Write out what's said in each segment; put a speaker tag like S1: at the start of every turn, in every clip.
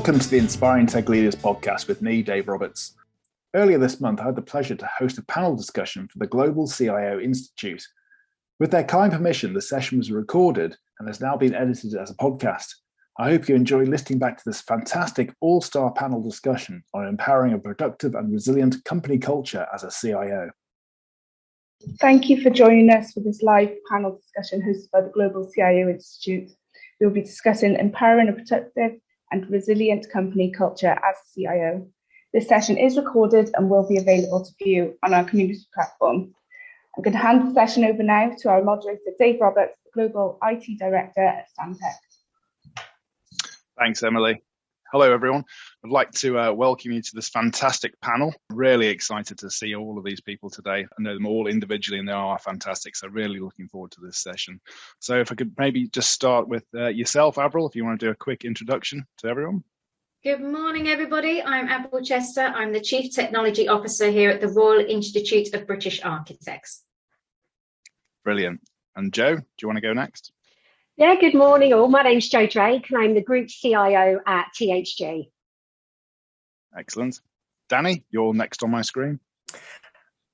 S1: Welcome to the Inspiring Tech Leaders podcast with me, Dave Roberts. Earlier this month, I had the pleasure to host a panel discussion for the Global CIO Institute. With their kind permission, the session was recorded and has now been edited as a podcast. I hope you enjoy listening back to this fantastic all-star panel discussion on empowering a productive and resilient company culture as a CIO.
S2: Thank you for joining us for this live panel discussion hosted by the Global CIO Institute. We will be discussing empowering a productive and resilient company culture as a CIO. This session is recorded and will be available to view on our community platform. I'm going to hand the session over now to our moderator, Dave Roberts, the Global IT Director at Stantec.
S1: Thanks, Emily. Hello, everyone. I'd like to welcome you to this fantastic panel. Really excited to see all of these people today. I know them all individually and they are fantastic. So really looking forward to this session. So if I could maybe just start with yourself, Avril, if you want to do a quick introduction to everyone.
S3: Good morning, everybody. I'm Avril Chester. I'm the Chief Technology Officer here at the Royal Institute of British Architects.
S1: Brilliant. And Joe, do you want to go next?
S4: Yeah, good morning all. My name's Jo Drake and I'm the Group CIO at THG.
S1: Excellent. Danny, you're next on my screen.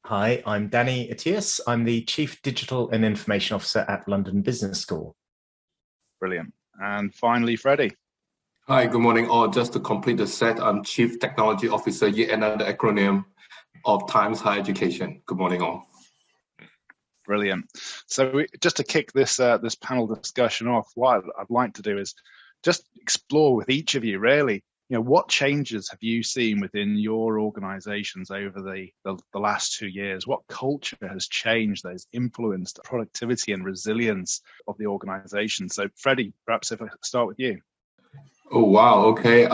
S5: Hi, I'm Danny Attias. I'm the Chief Digital and Information Officer at London Business School.
S1: Brilliant. And finally, Freddie.
S6: Hi, good morning all. Just to complete the set, I'm Chief Technology Officer, yet another acronym of Times Higher Education. Good morning all.
S1: Brilliant. So just to kick this panel discussion off, what I'd like to do is just explore with each of you really, what changes have you seen within your organizations over the last 2 years? What culture has changed that has influenced productivity and resilience of the organization? So Freddie, perhaps if I start with you.
S6: Oh, wow. Okay.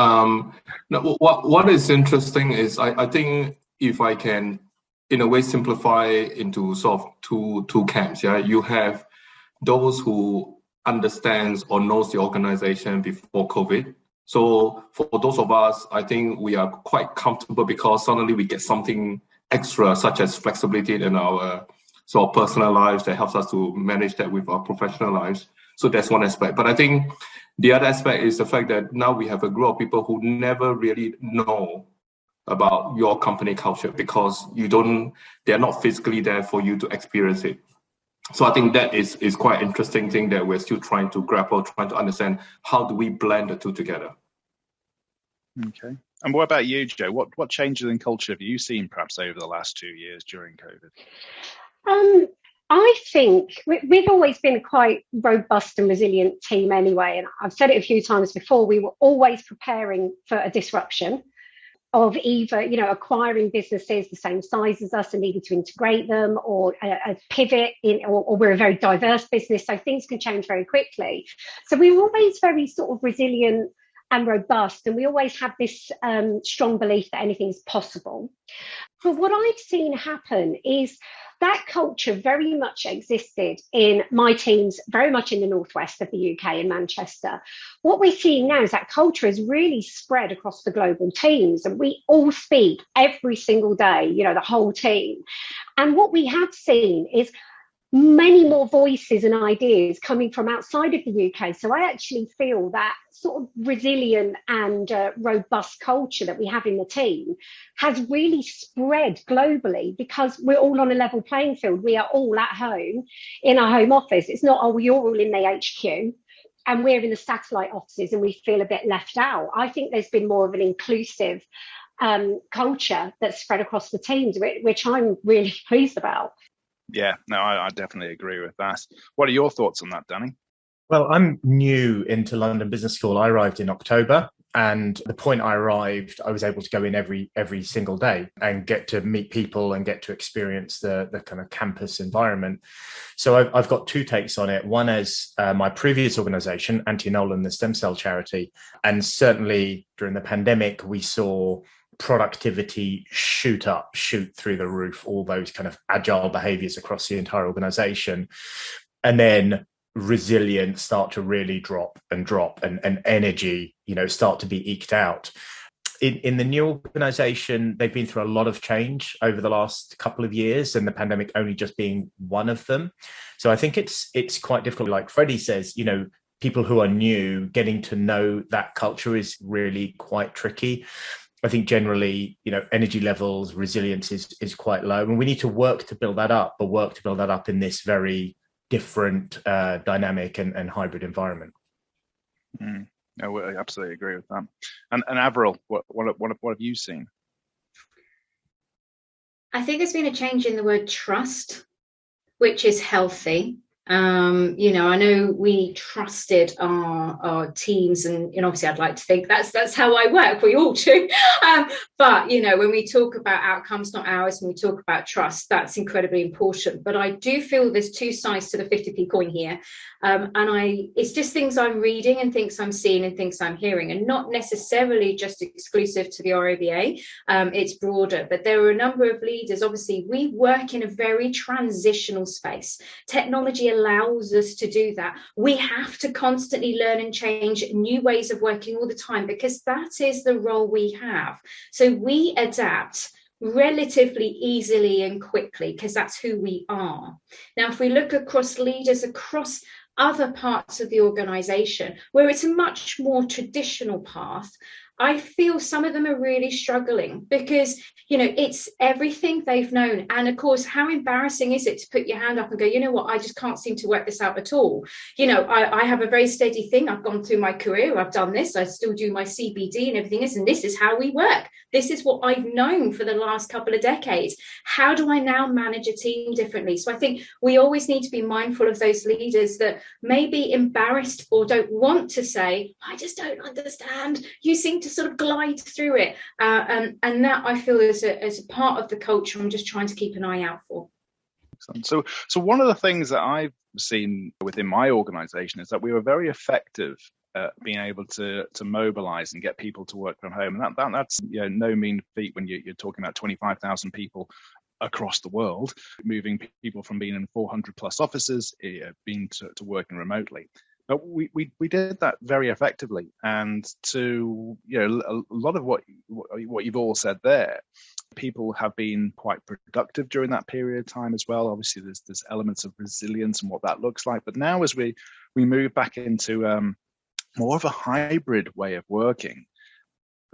S6: What is interesting is I think if I can in a way simplify into sort of two camps. Yeah, you have those who understands or knows the organization before COVID. So for those of us, I think we are quite comfortable because suddenly we get something extra, such as flexibility in our sort of personal lives that helps us to manage that with our professional lives. So that's one aspect. But I think the other aspect is the fact that now we have a group of people who never really know about your company culture because they're not physically there for you to experience it. So I think that is quite interesting thing that we're still trying to grapple, trying to understand how do we blend the two together.
S1: Okay. And what about you, Joe? What changes in culture have you seen perhaps over the last 2 years during COVID?
S4: I think we've always been a quite robust and resilient team anyway. And I've said it a few times before, we were always preparing for a disruption of either, acquiring businesses the same size as us and needing to integrate them or a pivot or we're a very diverse business. So things can change very quickly. So we were always very sort of resilient and robust. And we always have this strong belief that anything is possible. But what I've seen happen is that culture very much existed in my teams, very much in the northwest of the UK in Manchester. What we're seeing now is that culture has really spread across the global teams and we all speak every single day, the whole team. And what we have seen is many more voices and ideas coming from outside of the UK. So I actually feel that sort of resilient and robust culture that we have in the team has really spread globally because we're all on a level playing field. We are all at home in our home office. It's not, you're all in the HQ and we're in the satellite offices and we feel a bit left out. I think there's been more of an inclusive culture that's spread across the teams, which I'm really pleased about.
S1: Yeah, no, I definitely agree with that. What are your thoughts on that, Danny?
S5: Well, I'm new into London Business School. I arrived in October, and the point I arrived, I was able to go in every single day and get to meet people and get to experience the kind of campus environment. So I've got two takes on it. One is my previous organization, Anti-Nolan, the stem cell charity, and certainly during the pandemic, we saw productivity shoot through the roof, all those kind of agile behaviors across the entire organization. And then resilience start to really drop and energy, start to be eked out. In the new organization, they've been through a lot of change over the last couple of years, and the pandemic only just being one of them. So I think it's quite difficult. Like Freddie says, people who are new, getting to know that culture is really quite tricky. I think generally, energy levels, resilience is quite low. And we need to work to build that up, but work to build that up in this very different dynamic and hybrid environment.
S1: No, I absolutely agree with that. And Avril, what have you seen?
S3: I think there's been a change in the word trust, which is healthy. I know we trusted our teams, and obviously I'd like to think that's how I work. We all do. But when we talk about outcomes, not ours, when we talk about trust, that's incredibly important. But I do feel there's two sides to the 50p coin here. It's just things I'm reading and things I'm seeing and things I'm hearing, and not necessarily just exclusive to the RIBA. It's broader, but there are a number of leaders. Obviously, we work in a very transitional space. Technology allows us to do that. We have to constantly learn and change new ways of working all the time, because that is the role we have. So we adapt relatively easily and quickly because that's who we are. Now, if we look across leaders across other parts of the organization where it's a much more traditional path, I feel some of them are really struggling because, it's everything they've known. And of course, how embarrassing is it to put your hand up and go, you know what, I just can't seem to work this out at all. I have a very steady thing. I've gone through my career. I've done this. I still do my CBD and everything and this is how we work. This is what I've known for the last couple of decades. How do I now manage a team differently? So I think we always need to be mindful of those leaders that may be embarrassed or don't want to say, I just don't understand. You seem to sort of glide through it. And that I feel is a part of the culture I'm just trying to keep an eye out for.
S1: So one of the things that I've seen within my organization is that we were very effective at being able to mobilize and get people to work from home. And that's no mean feat when you're talking about 25,000 people across the world, moving people from being in 400 plus offices, being to working remotely. But we did that very effectively, and to a lot of what you've all said there, people have been quite productive during that period of time as well. Obviously, there's elements of resilience and what that looks like. But now, as we move back into more of a hybrid way of working,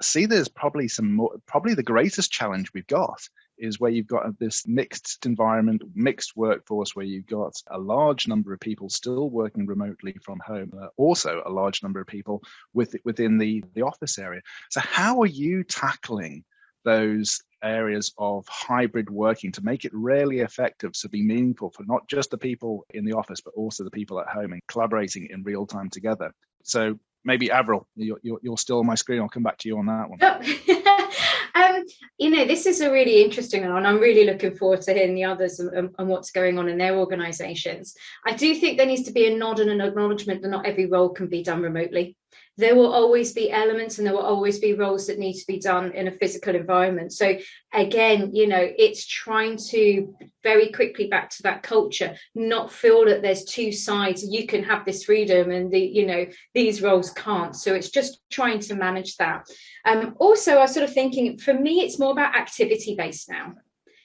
S1: see, there's probably the greatest challenge we've got is where you've got this mixed environment, mixed workforce, where you've got a large number of people still working remotely from home, also a large number of people within the office area. So how are you tackling those areas of hybrid working to make it really effective, to be meaningful for not just the people in the office, but also the people at home and collaborating in real time together? So maybe Avril, you're still on my screen. I'll come back to you on that one.
S3: This is a really interesting one, and I'm really looking forward to hearing the others and what's going on in their organizations. I do think there needs to be a nod and an acknowledgement that not every role can be done remotely. There will always be elements and there will always be roles that need to be done in a physical environment. So again, it's trying to very quickly back to that culture, not feel that there's two sides. You can have this freedom and these roles can't. So it's just trying to manage that. Also, I was sort of thinking, for me, it's more about activity based now.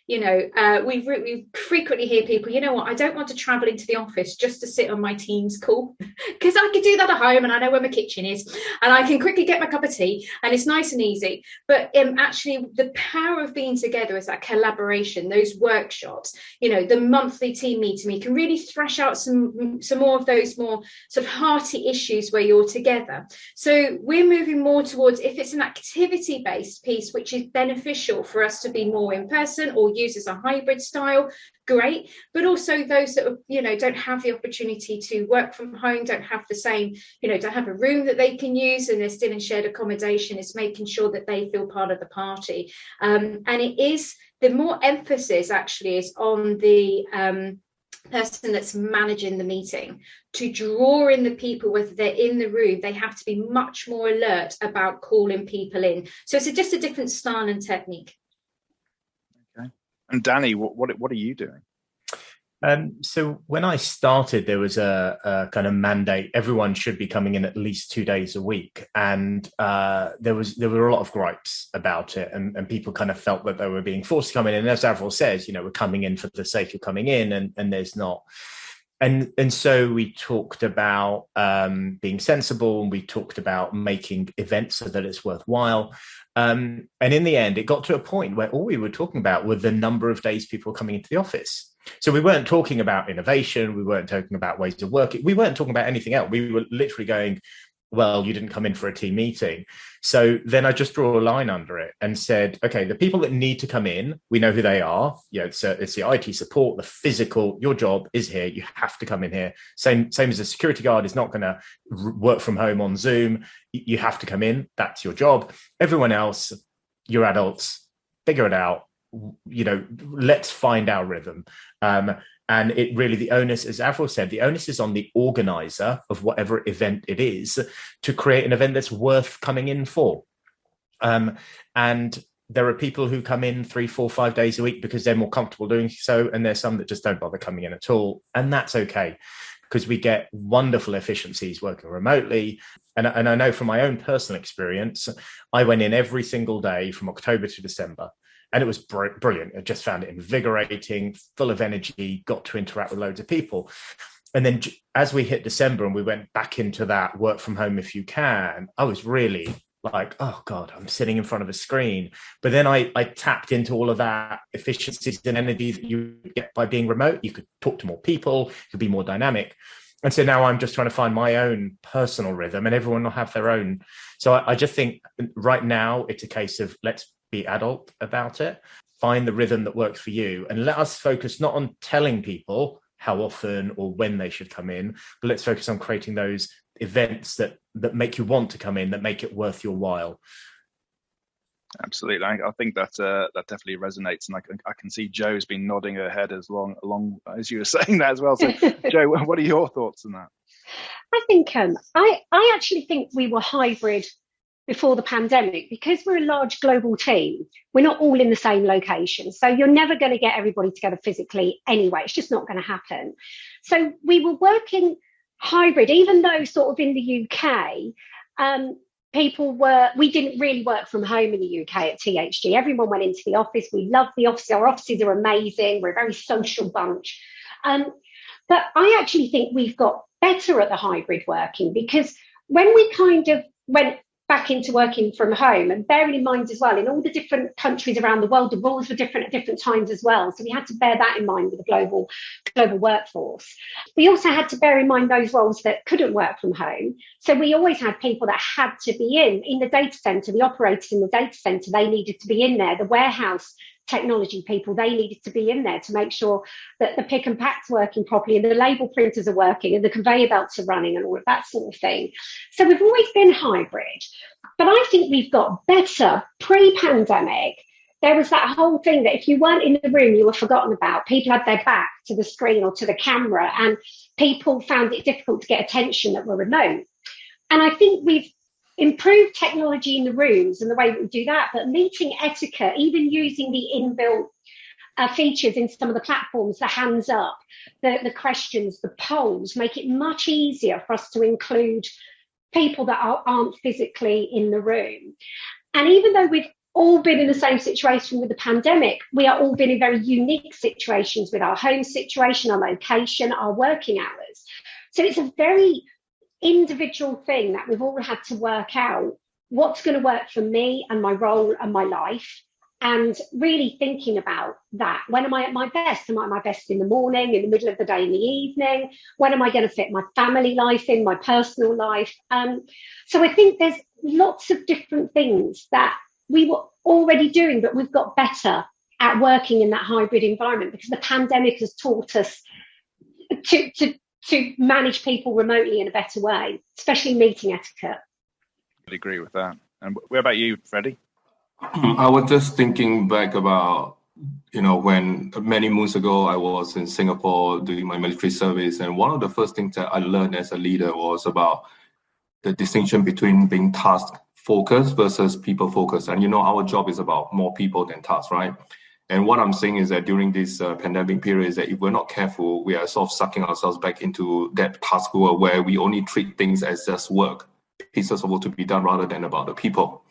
S3: We frequently hear people, I don't want to travel into the office just to sit on my Teams call, because I can do that at home and I know where my kitchen is and I can quickly get my cup of tea and it's nice and easy. But actually, the power of being together is that collaboration, those workshops, the monthly team meeting. We can really thrash out some more of those more sort of hearty issues where you're together. So we're moving more towards, if it's an activity-based piece, which is beneficial for us to be more in person or use as a hybrid style, great. But also those that don't have the opportunity to work from home, don't have the same, don't have a room that they can use and they're still in shared accommodation, is making sure that they feel part of the party. And it is, the more emphasis actually is on the person that's managing the meeting to draw in the people, whether they're in the room. They have to be much more alert about calling people in. So it's just a different style and technique.
S1: And Danny, what are you doing?
S5: So when I started, there was a kind of mandate. Everyone should be coming in at least 2 days a week. And there were a lot of gripes about it. And people kind of felt that they were being forced to come in. And as Avril says, we're coming in for the sake of coming in, and there's not. And so we talked about being sensible, and we talked about making events so that it's worthwhile. And in the end, it got to a point where all we were talking about were the number of days people were coming into the office. So we weren't talking about innovation. We weren't talking about ways of working. We weren't talking about anything else. We were literally going, well, you didn't come in for a team meeting. So then I just drew a line under it and said, okay, the people that need to come in, we know who they are. It's the IT support, the physical, your job is here. You have to come in here. Same as a security guard is not going to work from home on Zoom. You have to come in. That's your job. Everyone else, you're adults, figure it out. Let's find our rhythm. And it really, the onus, as Avril said, the onus is on the organizer of whatever event it is to create an event that's worth coming in for. And there are people who come in 3, 4, 5 days a week because they're more comfortable doing so. And there's some that just don't bother coming in at all. And that's okay, because we get wonderful efficiencies working remotely. And I know from my own personal experience, I went in every single day from October to December. And it was brilliant. I just found it invigorating, full of energy, got to interact with loads of people. And then as we hit December and we went back into that work from home if you can, I was really like, oh God, I'm sitting in front of a screen. But then I tapped into all of that efficiencies and energy that you get by being remote. You could talk to more people, you could be more dynamic. And so now I'm just trying to find my own personal rhythm, and everyone will have their own. So I just think right now it's a case of let's be adult about it, find the rhythm that works for you, and let us focus not on telling people how often or when they should come in, but let's focus on creating those events that make you want to come in, that make it worth your while.
S1: Absolutely. I think that definitely resonates, and I can see Jo's been nodding her head along as you were saying that as well. So Jo, what are your thoughts on that?
S4: I think I actually think we were hybrid before the pandemic, because we're a large global team. We're not all in the same location. So you're never going to get everybody together physically anyway. It's just not going to happen. So we were working hybrid, even though sort of in the UK, we didn't really work from home in the UK at THG. Everyone went into the office. We love the office. Our offices are amazing. We're a very social bunch. But I actually think we've got better at the hybrid working, because when we kind of went back into working from home, and bearing in mind as well, in all the different countries around the world, the rules were different at different times as well. So we had to bear that in mind with the global workforce. We also had to bear in mind those roles that couldn't work from home. So we always had people that had to be in the data center, the operators in the data center, they needed to be in there, the warehouse technology people, they needed to be in there to make sure that the pick and pack's working properly, and the label printers are working, and the conveyor belts are running, and all of that sort of thing. So we've always been hybrid, but I think we've got better. Pre-pandemic, there was that whole thing that if you weren't in the room, you were forgotten about. People had their back to the screen or to the camera, and people found it difficult to get attention that were remote. And I think we've improved technology in the rooms and the way that we do that, but meeting etiquette, even using the inbuilt features in some of the platforms, the hands up, the questions, the polls, make it much easier for us to include people that aren't physically in the room. And even though we've all been in the same situation with the pandemic, we are all been in very unique situations with our home situation, our location, our working hours. So it's a very individual thing that we've all had to work out what's going to work for me and my role and my life, and really thinking about that. When am I at my best? Am I at my best in the morning, in the middle of the day, in the evening? When am I going to fit my family life in, my personal life? So I think there's lots of different things that we were already doing, but we've got better at working in that hybrid environment, because the pandemic has taught us to manage people remotely in a better way, especially meeting etiquette.
S1: I agree with that. And what about you, Freddie?
S6: I was just thinking back about, when many moons ago I was in Singapore doing my military service, and one of the first things that I learned as a leader was about the distinction between being task-focused versus people-focused. And our job is about more people than tasks, right? And what I'm saying is that during this pandemic period is that if we're not careful, we are sort of sucking ourselves back into that task world where we only treat things as just work, pieces of work to be done, rather than about the people.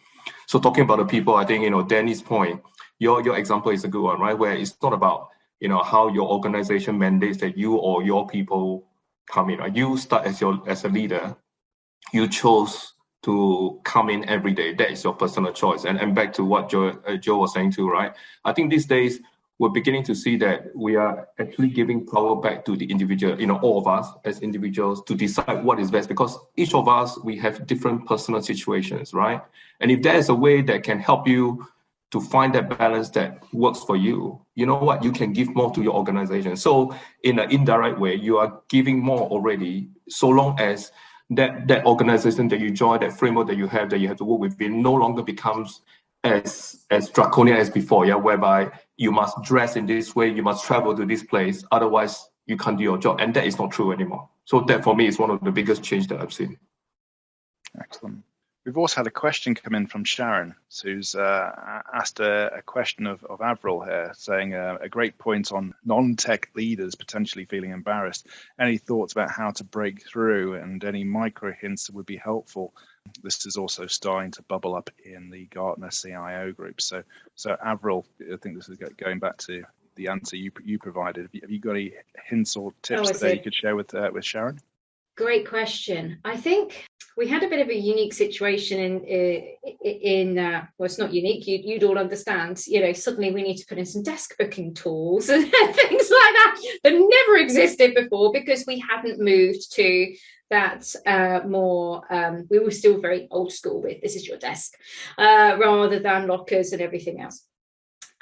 S6: So talking about the people, I think, Danny's point, your example is a good one, right? Where it's not about, how your organization mandates that you or your people come in. Right? You start as a leader, you chose to come in every day. That is your personal choice. And back to what Joe was saying too, right? I think these days we're beginning to see that we are actually giving power back to the individual, all of us as individuals, to decide what is best, because each of us, we have different personal situations, right? And if there is a way that can help you to find that balance that works for you, you know what, you can give more to your organization. So in an indirect way, you are giving more already, so long as that organization that you join, that framework that you have to work within, no longer becomes as draconian as before, whereby you must dress in this way, you must travel to this place, otherwise you can't do your job. And that is not true anymore. So that for me is one of the biggest change that I've seen.
S1: Excellent. We've also had a question come in from Sharon, who's asked a question of Avril here, saying a great point on non-tech leaders potentially feeling embarrassed. Any thoughts about how to break through, and any micro hints that would be helpful? This is also starting to bubble up in the Gartner CIO group. So Avril, I think this is going back to the answer you provided. Have you got any hints or tips that you could share with Sharon?
S3: Great question. I think we had a bit of a unique situation in well, it's not unique. You'd all understand. Suddenly we need to put in some desk booking tools and things like that never existed before, because we hadn't moved to that more. We were still very old school with this is your desk, rather than lockers and everything else.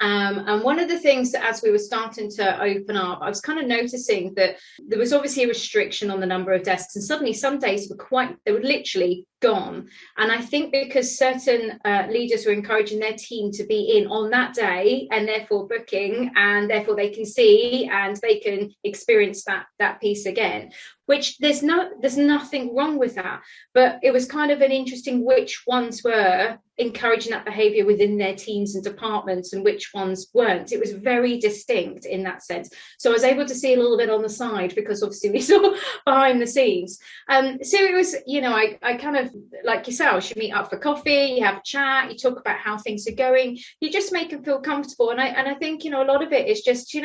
S3: And one of the things that as we were starting to open up, I was kind of noticing that there was obviously a restriction on the number of desks, and suddenly some days they were literally gone. And I think because certain leaders were encouraging their team to be in on that day, and therefore booking, and therefore they can see and they can experience that piece again, which there's nothing wrong with that. But it was kind of an interesting which ones were encouraging that behavior within their teams and departments and which ones weren't. It was very distinct in that sense. So I was able to see a little bit on the side, because obviously we saw behind the scenes. So it was, I kind of, like yourself, you meet up for coffee, you have a chat, you talk about how things are going, you just make them feel comfortable. And I think, a lot of it is just,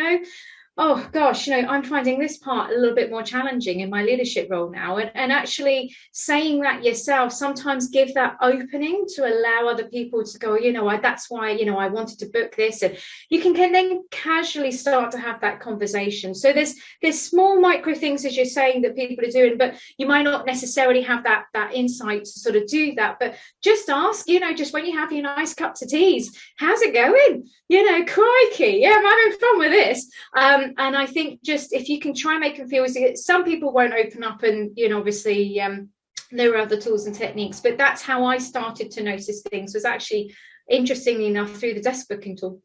S3: oh gosh, I'm finding this part a little bit more challenging in my leadership role now. And actually saying that yourself, sometimes give that opening to allow other people to go, that's why, I wanted to book this. And you can then casually start to have that conversation. So there's small micro things, as you're saying, that people are doing, but you might not necessarily have that insight to sort of do that. But just ask, just when you have your nice cups of teas, how's it going? Crikey, I'm having fun with this. And I think just if you can try and make them feel, some people won't open up, and obviously there are other tools and techniques, but that's how I started to notice things, was actually, interestingly enough, through the desk booking tool.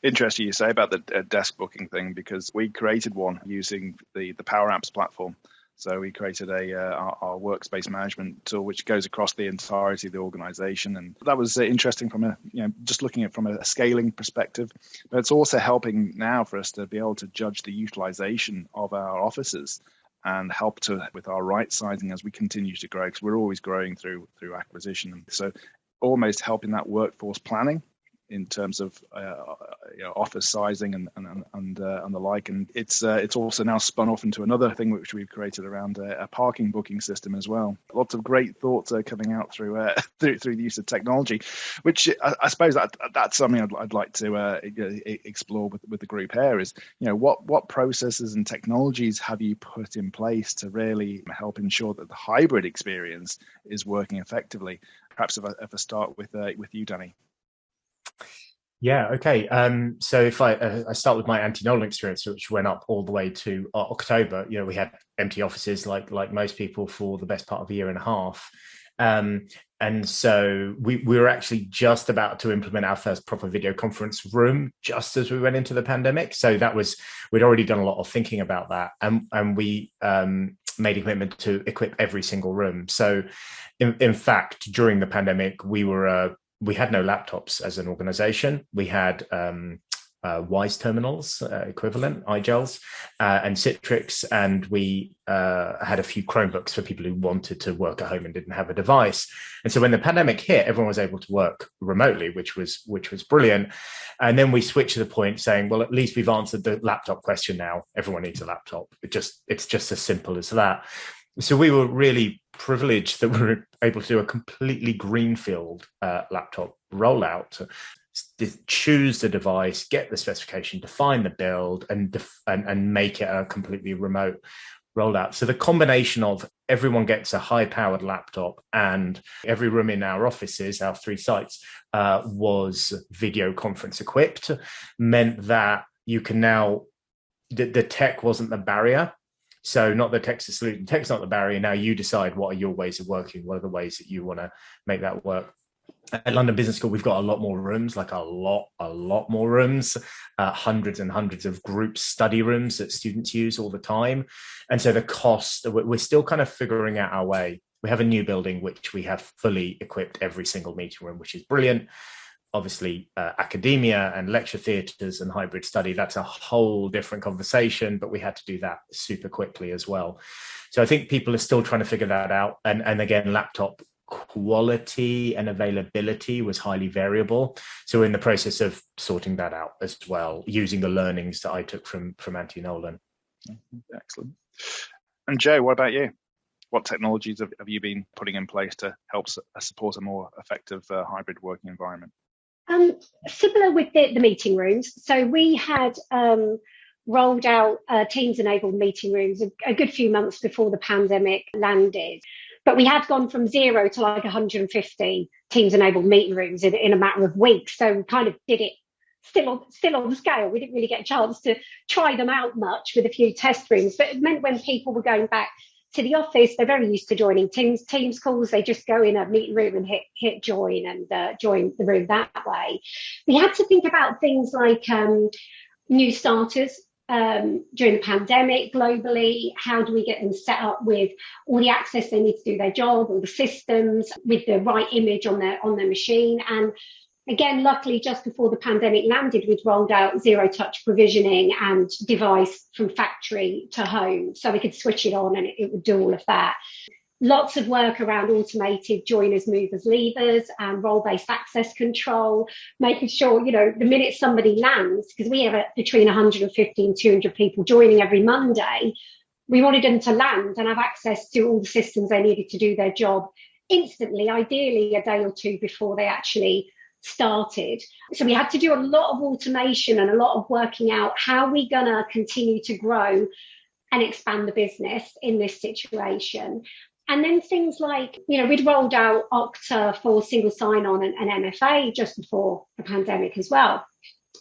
S1: Interesting you say about the desk booking thing, because we created one using the Power Apps platform. So we created our workspace management tool, which goes across the entirety of the organization. And that was interesting from just looking at it from a scaling perspective. But it's also helping now for us to be able to judge the utilization of our offices and help with our right sizing as we continue to grow, because we're always growing through acquisition. And so almost helping that workforce planning in terms of office sizing and the like. And it's also now spun off into another thing which we've created around a parking booking system as well. Lots of great thoughts are coming out through the use of technology, which I suppose that's something I'd like to explore with the group here is, what processes and technologies have you put in place to really help ensure that the hybrid experience is working effectively? Perhaps if I start with you, Danny.
S5: Yeah, okay. So if I start with my anti-Nolan experience, which went up all the way to October, we had empty offices like most people for the best part of a year and a half. And so we were actually just about to implement our first proper video conference room just as we went into the pandemic. So we'd already done a lot of thinking about that. And we made a commitment to equip every single room. So in fact, during the pandemic, we had no laptops as an organization. We had Wise terminals equivalent, iGels, and Citrix, and we had a few Chromebooks for people who wanted to work at home and didn't have a device. And so when the pandemic hit, everyone was able to work remotely, which was brilliant. And then we switched to the point saying, well, at least we've answered the laptop question now. Everyone needs a laptop. It's just as simple as that. So we were really privileged that we were able to do a completely greenfield laptop rollout. Choose the device, get the specification, define the build, and make it a completely remote rollout. So the combination of everyone gets a high-powered laptop and every room in our offices, our 3 sites, was video conference equipped, meant that you can now, the tech wasn't the barrier. So not the tech's the solution, tech's not the barrier. Now you decide what are your ways of working, what are the ways that you want to make that work. At London Business School, we've got a lot more rooms, like a lot more rooms, hundreds and hundreds of group study rooms that students use all the time. And so the cost, we're still kind of figuring out our way. We have a new building, which we have fully equipped every single meeting room, which is brilliant. Obviously, academia and lecture theatres and hybrid study, that's a whole different conversation, but we had to do that super quickly as well. So I think people are still trying to figure that out. And again, laptop quality and availability was highly variable. So we're in the process of sorting that out as well, using the learnings that I took from Auntie Nolan.
S1: Excellent. And Joe, what about you? What technologies have you been putting in place to help support a more effective hybrid working environment?
S4: Similar with the meeting rooms. So we had rolled out Teams-enabled meeting rooms a good few months before the pandemic landed. But we had gone from 0 to like 150 Teams-enabled meeting rooms in a matter of weeks. So we kind of did it still on the scale. We didn't really get a chance to try them out much with a few test rooms. But it meant when people were going back to the office, they're very used to joining Teams calls. They just go in a meeting room and hit join and join the room that way. We had to think about things like new starters. During the pandemic globally, how do we get them set up with all the access they need to do their job, all the systems with the right image on their machine? And again, luckily, just before the pandemic landed, we'd rolled out zero touch provisioning and device from factory to home, so we could switch it on and it would do all of that. Lots of work around automated joiners, movers, leavers, and role-based access control, making sure, the minute somebody lands, because we have between 150 and 200 people joining every Monday, we wanted them to land and have access to all the systems they needed to do their job instantly, ideally a day or two before they actually started. So we had to do a lot of automation and a lot of working out how we're going to continue to grow and expand the business in this situation. And then things like, we'd rolled out Okta for single sign-on and MFA just before the pandemic as well.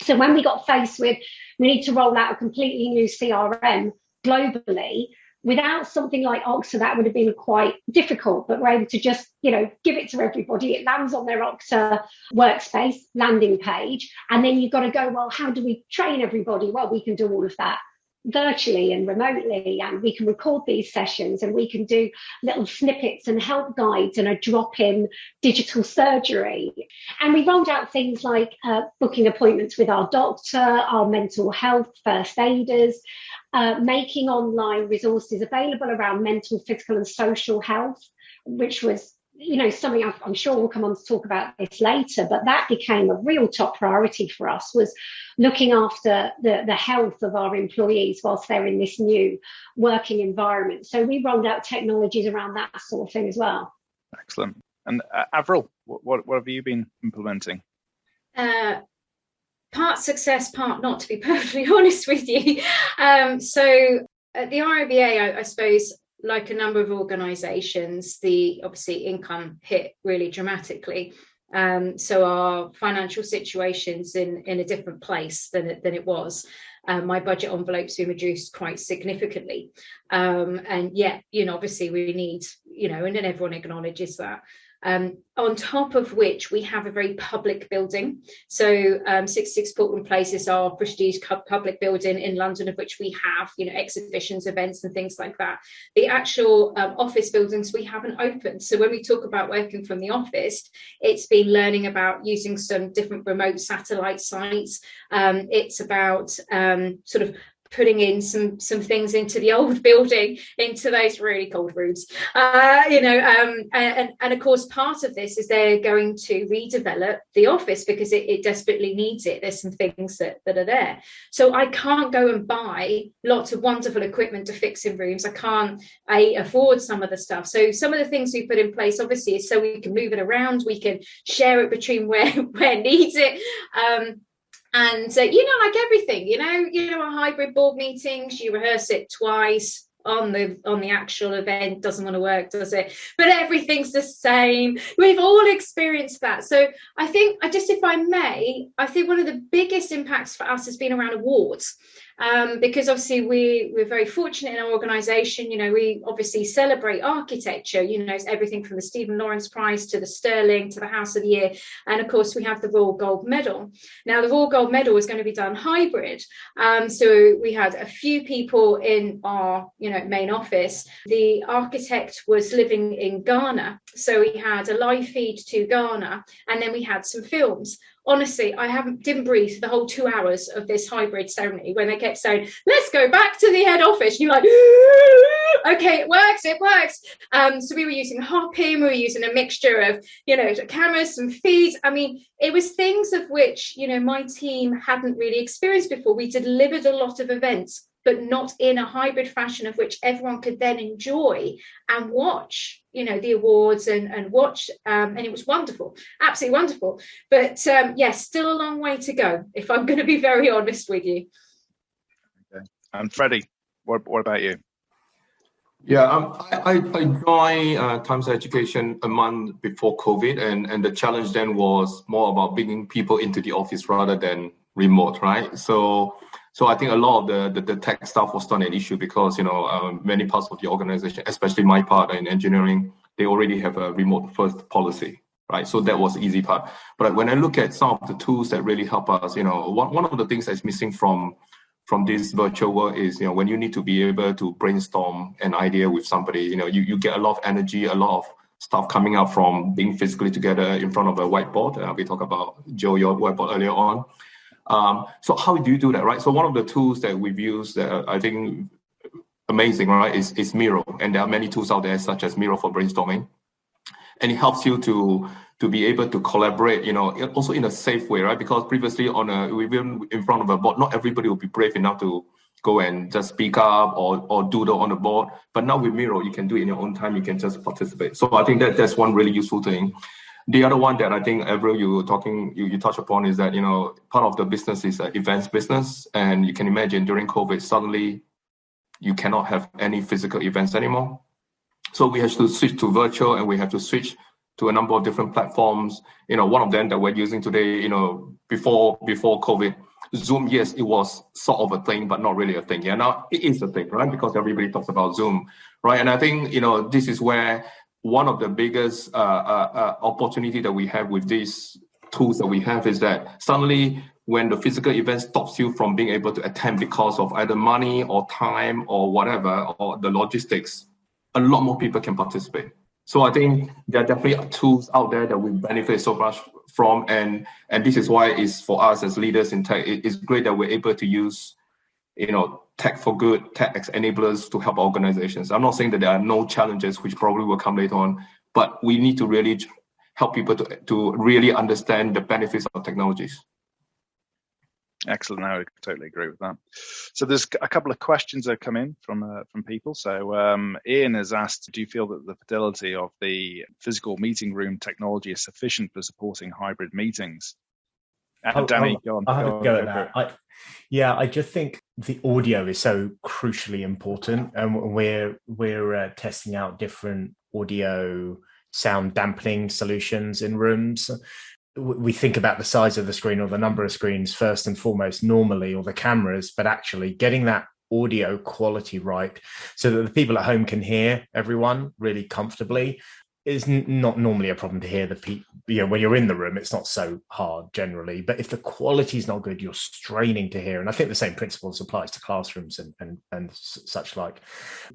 S4: So when we got faced with, we need to roll out a completely new CRM globally, without something like Okta, that would have been quite difficult, but we're able to just, give it to everybody. It lands on their Okta workspace landing page. And then you've got to go, well, how do we train everybody? Well, we can do all of that virtually and remotely, and we can record these sessions and we can do little snippets and help guides and a drop-in digital surgery. And we rolled out things like booking appointments with our doctor, our mental health first aiders, making online resources available around mental, physical and social health, which was something I'm sure we'll come on to talk about this later, but that became a real top priority for us, was looking after the health of our employees whilst they're in this new working environment. So we rolled out technologies around that sort of thing as well.
S1: Excellent. And Avril, what have you been implementing?
S3: Part success, part not, to be perfectly honest with you. So at the RIBA, I suppose, like a number of organisations, the obviously income hit really dramatically. So our financial situation's in a different place than it was. My budget envelope's been reduced quite significantly. And yet, obviously we need, and then everyone acknowledges that. On top of which we have a very public building. So 66 Portland Place is our prestige public building in London, of which we have, exhibitions, events and things like that. The actual office buildings we haven't opened. So when we talk about working from the office, it's been learning about using some different remote satellite sites. It's about sort of putting in some things into the old building, into those really cold rooms, and of course part of this is they're going to redevelop the office because it desperately needs it. There's some things that are there, so I can't go and buy lots of wonderful equipment to fix in rooms. I can't afford some of the stuff. So some of the things we put in place obviously is so we can move it around, we can share it between where needs it. And like everything, our hybrid board meetings, you rehearse it twice on the actual event. Doesn't want to work, does it? But everything's the same. We've all experienced that. So I think, if I may, I think one of the biggest impacts for us has been around awards. Because obviously we're very fortunate in our organisation. We obviously celebrate architecture. It's everything from the Stephen Lawrence Prize to the Sterling to the House of the Year, and of course we have the Royal Gold Medal. Now the Royal Gold Medal is going to be done hybrid. So we had a few people in our main office. The architect was living in Ghana, so we had a live feed to Ghana, and then we had some films. Honestly, I didn't breathe the whole 2 hours of this hybrid ceremony when they kept saying, let's go back to the head office. You're like, okay, it works. So we were using hopping, we were using a mixture of, cameras, some feeds. I mean, it was things of which, my team hadn't really experienced before. We delivered a lot of events, but not in a hybrid fashion of which everyone could then enjoy and watch, the awards and watch. And it was wonderful, absolutely wonderful. But yes, still a long way to go, if I'm going to be very honest with you.
S1: Okay. And Freddie, what about you?
S6: Yeah, I joined Times Education a month before COVID, and the challenge then was more about bringing people into the office rather than remote, right? So I think a lot of the tech stuff was not an issue because, many parts of the organization, especially my part in engineering, they already have a remote first policy, right? So that was the easy part. But when I look at some of the tools that really help us, one of the things that's missing from this virtual world is, when you need to be able to brainstorm an idea with somebody, you get a lot of energy, a lot of stuff coming out from being physically together in front of a whiteboard. We talked about, Joe, your whiteboard earlier on. So how do you do that, right? So one of the tools that we've used that I think amazing, right, is Miro. And there are many tools out there such as Miro for brainstorming. And it helps you to be able to collaborate, also in a safe way, right? Because previously we've been in front of a board, not everybody will be brave enough to go and just speak up or doodle on the board. But now with Miro, you can do it in your own time. You can just participate. So I think that's one really useful thing. The other one that I think, Avril, you touch upon is that, part of the business is events business. And you can imagine during COVID, suddenly you cannot have any physical events anymore. So we have to switch to virtual, and we have to switch to a number of different platforms. One of them that we're using today, before COVID, Zoom, yes, it was sort of a thing, but not really a thing. Yeah, now it is a thing, right? Because everybody talks about Zoom, right? And I think, this is where one of the biggest opportunity that we have with these tools that we have is that suddenly when the physical event stops you from being able to attend because of either money or time or whatever, or the logistics, a lot more people can participate. So I think there are definitely tools out there that we benefit so much from. And this is why it's for us as leaders in tech, it's great that we're able to use, tech for good, tech enablers to help organizations. I'm not saying that there are no challenges, which probably will come later on, but we need to really help people to really understand the benefits of technologies.
S1: Excellent. I would totally agree with that. So there's a couple of questions that come in from people. So Ian has asked, do you feel that the fidelity of the physical meeting room technology is sufficient for supporting hybrid meetings? Danny, go on.
S5: I'll go at that. I just think the audio is so crucially important, and we're testing out different audio sound dampening solutions in rooms. We think about the size of the screen or the number of screens first and foremost normally, or the cameras, but actually getting that audio quality right so that the people at home can hear everyone really comfortably. it's not normally a problem to hear the people. When you're in the room, it's not so hard generally. But if the quality is not good, you're straining to hear. And I think the same principles applies to classrooms and such like.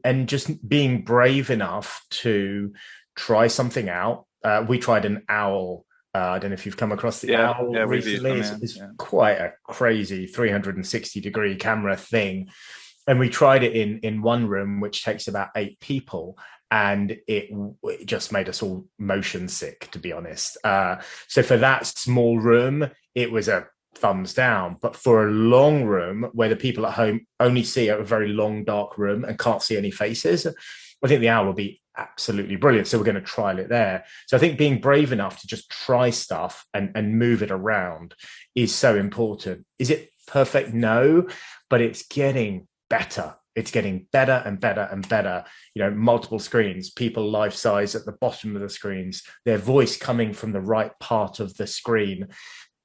S5: And just being brave enough to try something out. We tried an owl. I don't know if you've come across the owl recently. It's quite a crazy 360-degree camera thing. And we tried it in one room, which takes about 8 people. And it just made us all motion sick, to be honest. So for that small room, it was a thumbs down. But for a long room where the people at home only see a very long, dark room and can't see any faces, I think the owl will be absolutely brilliant. So we're going to trial it there. So I think being brave enough to just try stuff and move it around is so important. Is it perfect? No, but it's getting better. It's getting better and better and better. Multiple screens, people life size at the bottom of the screens, their voice coming from the right part of the screen.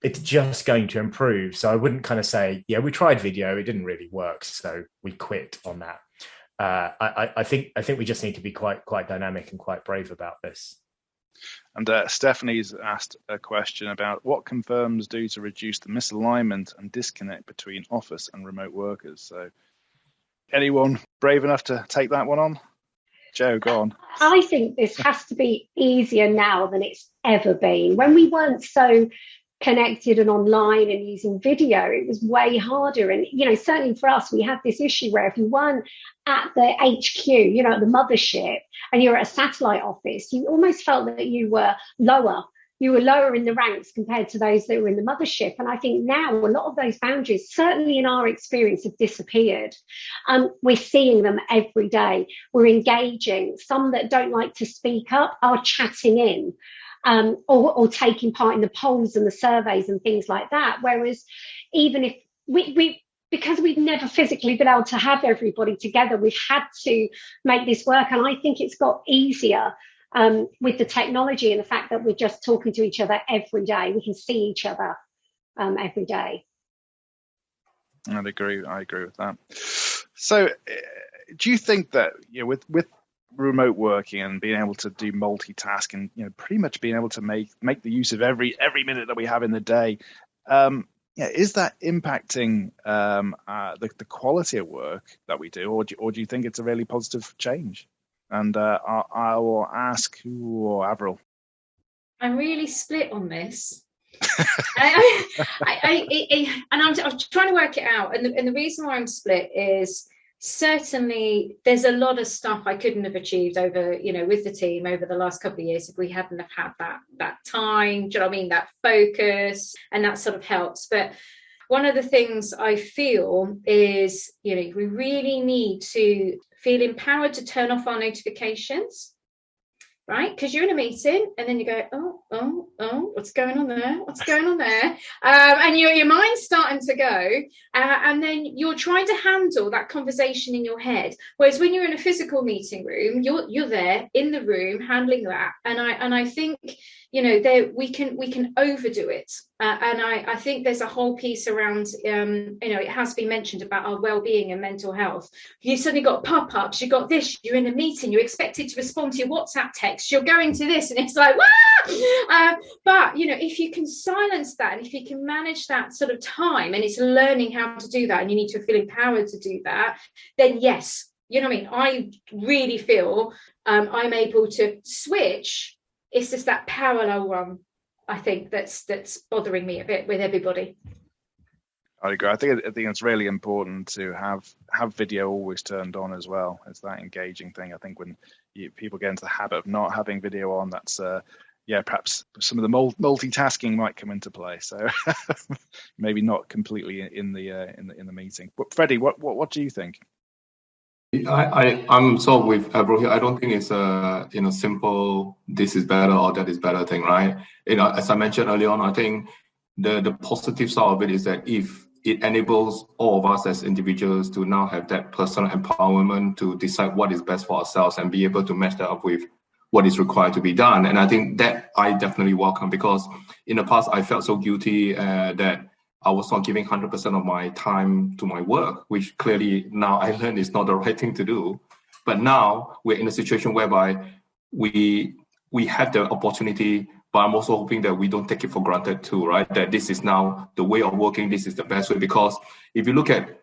S5: It's just going to improve. So I wouldn't kind of say, we tried video, it didn't really work, so we quit on that. I think we just need to be quite dynamic and quite brave about this.
S1: And Stephanie's asked a question about what can firms do to reduce the misalignment and disconnect between office and remote workers. So anyone brave enough to take that one on? Joe, go on.
S4: I think this has to be easier now than it's ever been. When we weren't so connected and online and using video, it was way harder. And, certainly for us, we had this issue where if you weren't at the HQ, at the mothership, and you're at a satellite office, you almost felt that you were lower. You were lower in the ranks compared to those that were in the mothership. And I think now a lot of those boundaries, certainly in our experience, have disappeared. We're seeing them every day. We're engaging. Some that don't like to speak up are chatting in. Or taking part in the polls and the surveys and things like that. Whereas even if because we've never physically been able to have everybody together, we've had to make this work. And I think it's got easier with the technology and the fact that we're just talking to each other every day. We can see each other every day.
S1: I agree with that. So do you think that with remote working and being able to do multitasking, pretty much being able to make the use of every minute that we have in the day, is that impacting the quality of work that we do, or do you think it's a really positive change? And I will ask Avril.
S3: I'm really split on this. And I'm trying to work it out, and the reason why I'm split is certainly there's a lot of stuff I couldn't have achieved over, with the team over the last couple of years if we hadn't have had that time, do you know what I mean, that focus, and that sort of helps. But one of the things I feel is, we really need to feel empowered to turn off our notifications. Right, because you're in a meeting and then you go, oh, what's going on there? And your mind's starting to go, and then you're trying to handle that conversation in your head. Whereas when you're in a physical meeting room, you're there in the room handling that. And I think we can overdo it. And I think there's a whole piece around, it has been mentioned about our well-being and mental health. You suddenly got pop-ups, you got this, you're in a meeting, you're expected to respond to your WhatsApp text, you're going to this, and it's like, wah! But, if you can silence that, and if you can manage that sort of time, and it's learning how to do that, and you need to feel empowered to do that, then yes, I really feel I'm able to switch. It's just that parallel one, I think, that's bothering me a bit with everybody.
S1: I agree. I think it's really important to have video always turned on as well. It's that engaging thing. I think when people get into the habit of not having video on, that's perhaps some of the multitasking might come into play. So maybe not completely in the meeting. But Freddie, what do you think?
S6: I'm sort of with Avril here. I don't think it's a simple this is better or that is better thing, right? As I mentioned earlier on, I think the positive side of it is that if it enables all of us as individuals to now have that personal empowerment to decide what is best for ourselves and be able to match that up with what is required to be done. And I think that I definitely welcome, because in the past I felt so guilty that I was not giving 100% of my time to my work, which clearly now I learned is not the right thing to do. But now we're in a situation whereby we we have the opportunity, but I'm also hoping that we don't take it for granted too, right? That this is now the way of working, this is the best way. Because if you look at,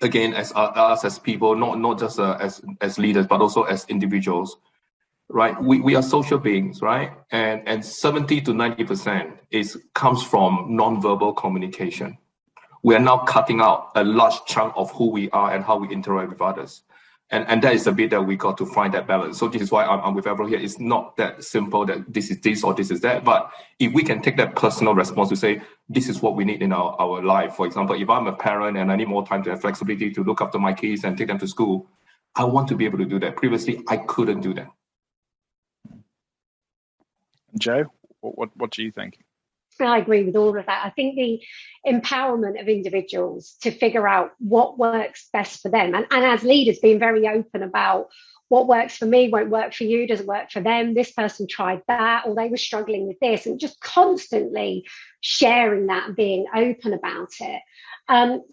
S6: again, as us as people, not just as leaders, but also as individuals, right? We are social beings, right? And 70 to 90% comes from non-verbal communication. We are now cutting out a large chunk of who we are and how we interact with others. And that is the bit that we got to find that balance. So this is why I'm with Avril here. It's not that simple that this is this or this is that. But if we can take that personal response to say, this is what we need in our life. For example, if I'm a parent and I need more time to have flexibility to look after my kids and take them to school, I want to be able to do that. Previously, I couldn't do that.
S1: Joe, what do you think?
S4: I agree with all of that. I think the empowerment of individuals to figure out what works best for them, and as leaders being very open about what works for me won't work for you, doesn't work for them, this person tried that, or they were struggling with this, and just constantly sharing that and being open about it.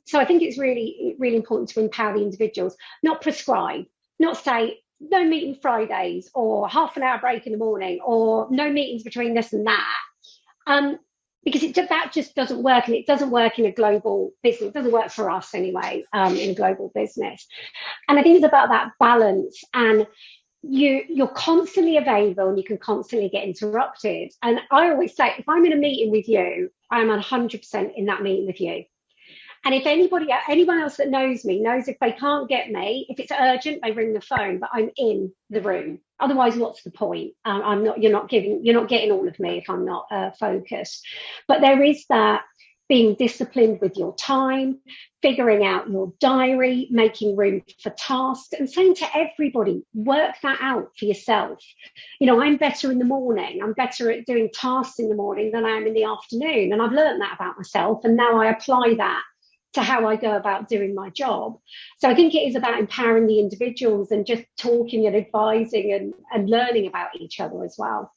S4: So I think it's really, really important to empower the individuals, not prescribe, not say, no meeting Fridays or half an hour break in the morning or no meetings between this and that. Because that just doesn't work, and it doesn't work in a global business. It doesn't work for us anyway, in a global business. And I think it's about that balance, and you're constantly available and you can constantly get interrupted. And I always say, if I'm in a meeting with you, I'm 100% in that meeting with you. And if anyone else that knows me knows if they can't get me, if it's urgent, they ring the phone, but I'm in the room. Otherwise, what's the point? You're not getting all of me if I'm not focused. But there is that being disciplined with your time, figuring out your diary, making room for tasks, and saying to everybody, work that out for yourself. I'm better in the morning. I'm better at doing tasks in the morning than I am in the afternoon. And I've learned that about myself. And now I apply that to how I go about doing my job. So I think it is about empowering the individuals and just talking and advising and learning about each other as well.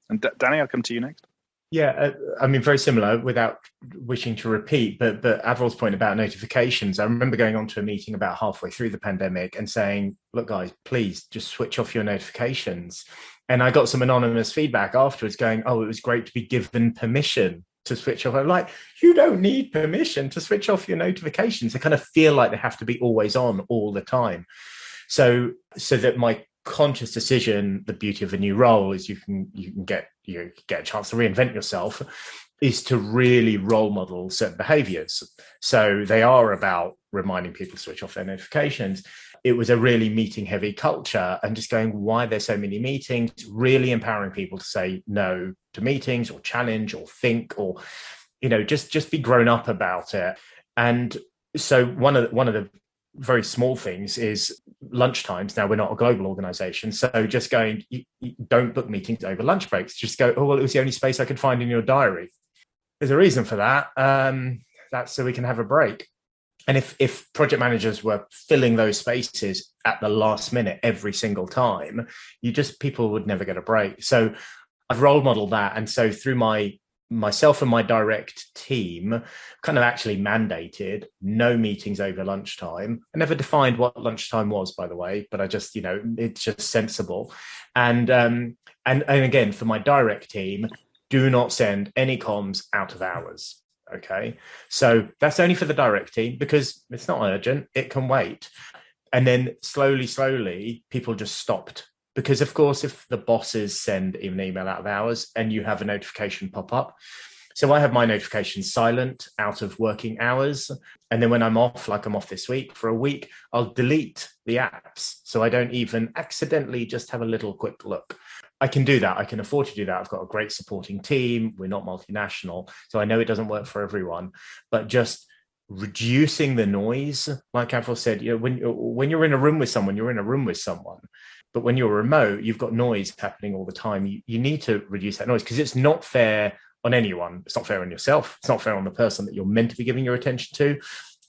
S1: And Danny, I'll come to you next.
S5: Yeah, very similar, without wishing to repeat, but Avril's point about notifications, I remember going on to a meeting about halfway through the pandemic and saying, look, guys, please just switch off your notifications. And I got some anonymous feedback afterwards going, oh, it was great to be given permission to switch off. I'm like, you don't need permission to switch off your notifications. They kind of feel like they have to be always on all the time. So that my conscious decision, the beauty of a new role is you can get a chance to reinvent yourself, is to really role model certain behaviors. So they are about reminding people to switch off their notifications. It was a really meeting heavy culture, and just going, why there's so many meetings, really empowering people to say no to meetings or challenge or think, or, just be grown up about it. And so one of the very small things is lunchtimes. Now, we're not a global organization, so just going, you don't book meetings over lunch breaks. Just go, oh, well, it was the only space I could find in your diary. There's a reason for that. That's so we can have a break. And if project managers were filling those spaces at the last minute every single time, people would never get a break. So I've role modeled that. And so through myself and my direct team kind of actually mandated no meetings over lunchtime. I never defined what lunchtime was, by the way, but I just, it's just sensible. And again, for my direct team, do not send any comms out of hours. Okay. So that's only for the direct team because it's not urgent. It can wait. And then slowly, people just stopped. Because, of course, if the bosses send an email out of hours and you have a notification pop up. So I have my notifications silent out of working hours. And then when I'm off, like I'm off this week for a week, I'll delete the apps. So I don't even accidentally just have a little quick look. I can do that. I can afford to do that. I've got a great supporting team. We're not multinational. So I know it doesn't work for everyone, but just reducing the noise, like Avril said, when you're in a room with someone, you're in a room with someone. But when you're remote, you've got noise happening all the time. You need to reduce that noise because it's not fair on anyone. It's not fair on yourself. It's not fair on the person that you're meant to be giving your attention to.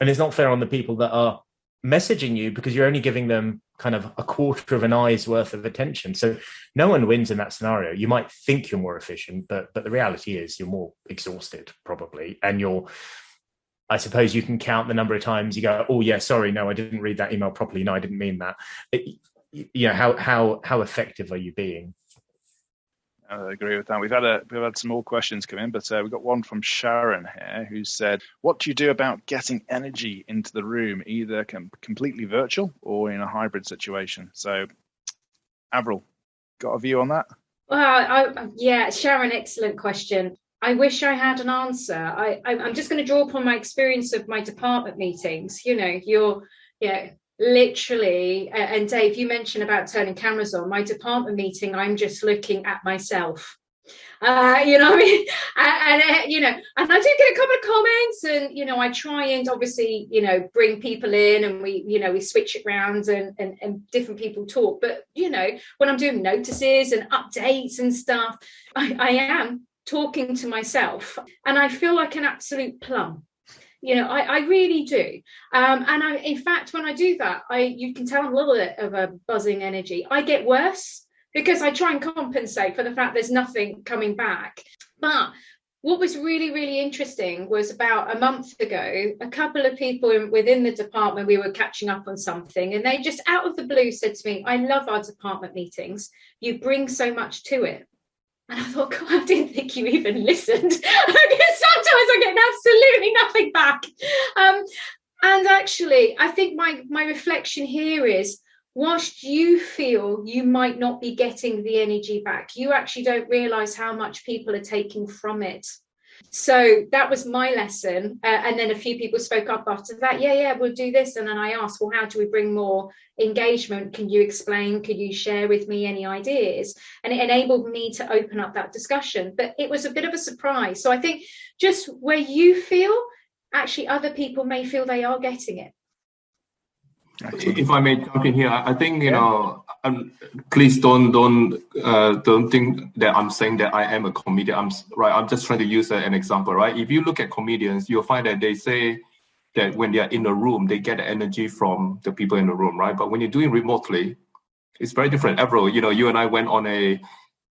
S5: And it's not fair on the people that are messaging you because you're only giving them kind of a quarter of an eye's worth of attention. So no one wins in that scenario. You might think you're more efficient, but the reality is you're more exhausted probably. And I suppose you can count the number of times you go, oh yeah, sorry, no, I didn't read that email properly. No, I didn't mean that. How effective are you being?
S1: I agree with that. We've had some more questions come in, but we've got one from Sharon here who said, "What do you do about getting energy into the room, either completely virtual or in a hybrid situation?" So, Avril, got a view on that?
S3: Well, yeah, Sharon, excellent question. I wish I had an answer. I'm just going to draw upon my experience of my department meetings. Literally, and Dave, you mentioned about turning cameras on. My department meeting, I'm just looking at myself. You know what I mean? And I do get a couple of comments, and I try and obviously bring people in, and we switch it around, and different people talk. But when I'm doing notices and updates and stuff, I am talking to myself, and I feel like an absolute plum. I really do. And in fact, when I do that, you can tell I'm a little bit of a buzzing energy. I get worse because I try and compensate for the fact there's nothing coming back. But what was really, really interesting was about a month ago, a couple of people within the department, we were catching up on something, and they just out of the blue said to me, "I love our department meetings. You bring so much to it." And I thought, God, I didn't think you even listened. Sometimes I get absolutely nothing back. And actually, I think my reflection here is, whilst you feel you might not be getting the energy back, you actually don't realise how much people are taking from it. So that was my lesson. And then a few people spoke up after that. Yeah, we'll do this. And then I asked, well, how do we bring more engagement? Can you explain? Could you share with me any ideas? And it enabled me to open up that discussion. But it was a bit of a surprise. So I think just where you feel, actually other people may feel they are getting it.
S6: If I may jump in here, I think please don't think that I'm saying that I am a comedian. I'm just trying to use an example, right? If you look at comedians, you'll find that they say that when they are in a room, they get the energy from the people in the room, right? But when you're doing remotely, it's very different. Avril, you and I went on a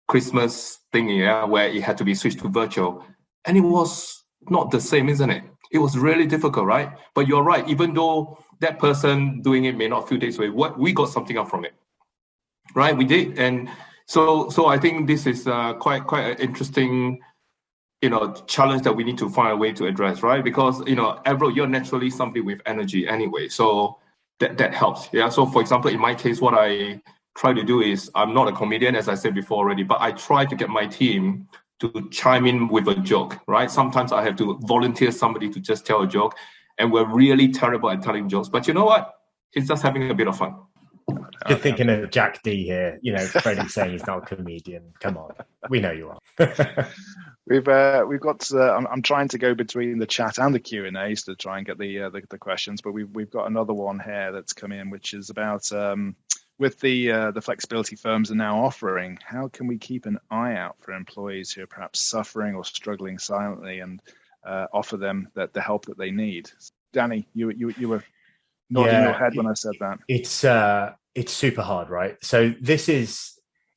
S6: Christmas thing, where it had to be switched to virtual, and it was not the same, isn't it? It was really difficult, right? But you're right. Even though that person doing it may not feel this way, we got something out from it, right? We did, and so I think this is quite an interesting, challenge that we need to find a way to address, right? Because Avril, you're naturally somebody with energy anyway, so that helps, yeah. So for example, in my case, what I try to do is, I'm not a comedian, as I said before already, but I try to get my team to chime in with a joke, right? Sometimes I have to volunteer somebody to just tell a joke, and we're really terrible at telling jokes. But you know what? It's just having a bit of fun.
S5: You're thinking of Jack D here. Freddie saying he's not a comedian. Come on, we know you are.
S1: We've got. I'm trying to go between the chat and the Q&As to try and get the questions, but we've got another one here that's come in, which is about with the flexibility firms are now offering. How can we keep an eye out for employees who are perhaps suffering or struggling silently, and offer them the help that they need? Danny, you were nodding your head when I said that.
S5: It's super hard, right? So this is,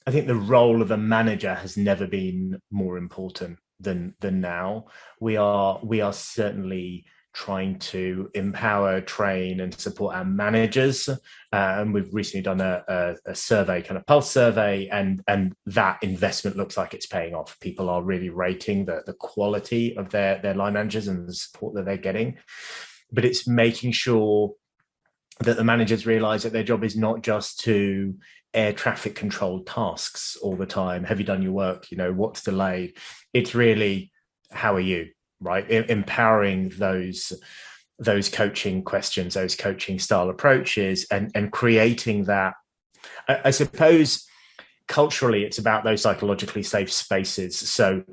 S5: I think, the role of a manager has never been more important than now. We are certainly trying to empower, train, and support our managers. And we've recently done a survey, kind of pulse survey, and that investment looks like it's paying off. People are really rating the quality of their line managers and the support that they're getting. But it's making sure that the managers realize that their job is not just to air traffic control tasks all the time. Have you done your work? What's delayed? It's really, how are you? Right, empowering those coaching questions, those coaching style approaches, and creating that. I suppose culturally, it's about those psychologically safe spaces. So,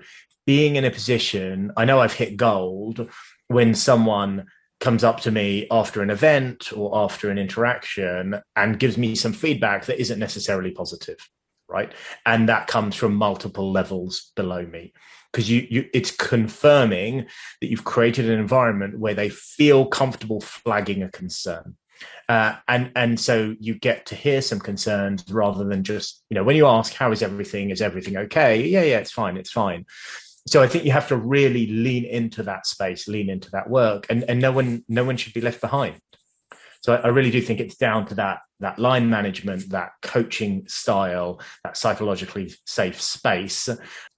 S5: being in a position, I know I've hit gold when someone comes up to me after an event or after an interaction and gives me some feedback that isn't necessarily positive, right? And that comes from multiple levels below me. Because it's confirming that you've created an environment where they feel comfortable flagging a concern. And so you get to hear some concerns rather than just, when you ask, how is everything okay? Yeah, it's fine. So I think you have to really lean into that space, lean into that work, and no one should be left behind. So I really do think it's down to that line management, that coaching style, that psychologically safe space,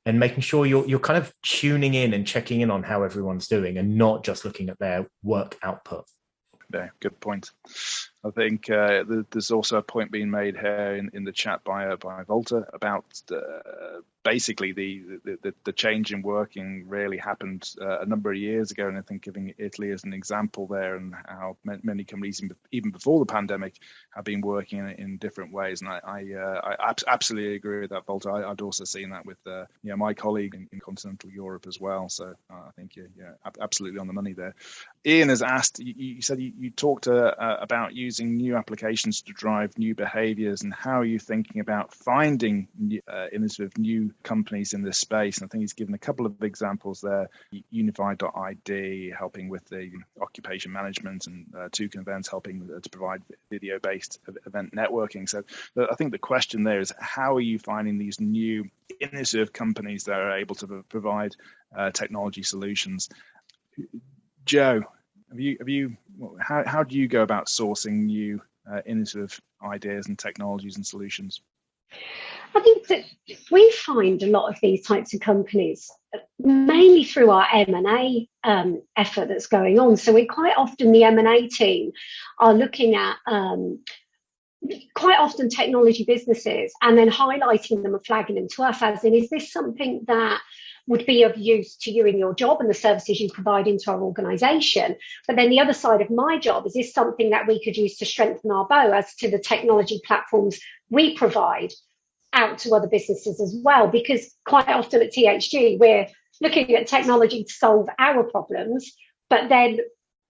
S5: and making sure you're kind of tuning in and checking in on how everyone's doing and not just looking at their work output.
S1: Yeah, good point. I think there's also a point being made here in the chat by Volta about basically the change in working really happened a number of years ago, and I think giving Italy as an example there, and how many companies even before the pandemic have been working in different ways. And I absolutely agree with that, Volta. I'd also seen that with my colleague in continental Europe as well. So I think you're absolutely on the money there. Ian has asked. You said you talked about using new applications to drive new behaviors, and how are you thinking about finding innovative new companies in this space? And I think he's given a couple of examples there. Unified.id helping with the occupation management, and Toucan Events helping to provide video-based event networking. So I think the question there is, how are you finding these new innovative companies that are able to provide technology solutions? Joe, how do you go about sourcing new innovative ideas and technologies and solutions?
S4: I think that we find a lot of these types of companies mainly through our M&A effort that's going on. So we quite often, the M&A team are looking at quite often technology businesses and then highlighting them and flagging them to us as in, is this something that would be of use to you in your job and the services you provide into our organisation? But then the other side of my job, is this something that we could use to strengthen our bow as to the technology platforms we provide out to other businesses as well? Because quite often at THG, we're looking at technology to solve our problems, but then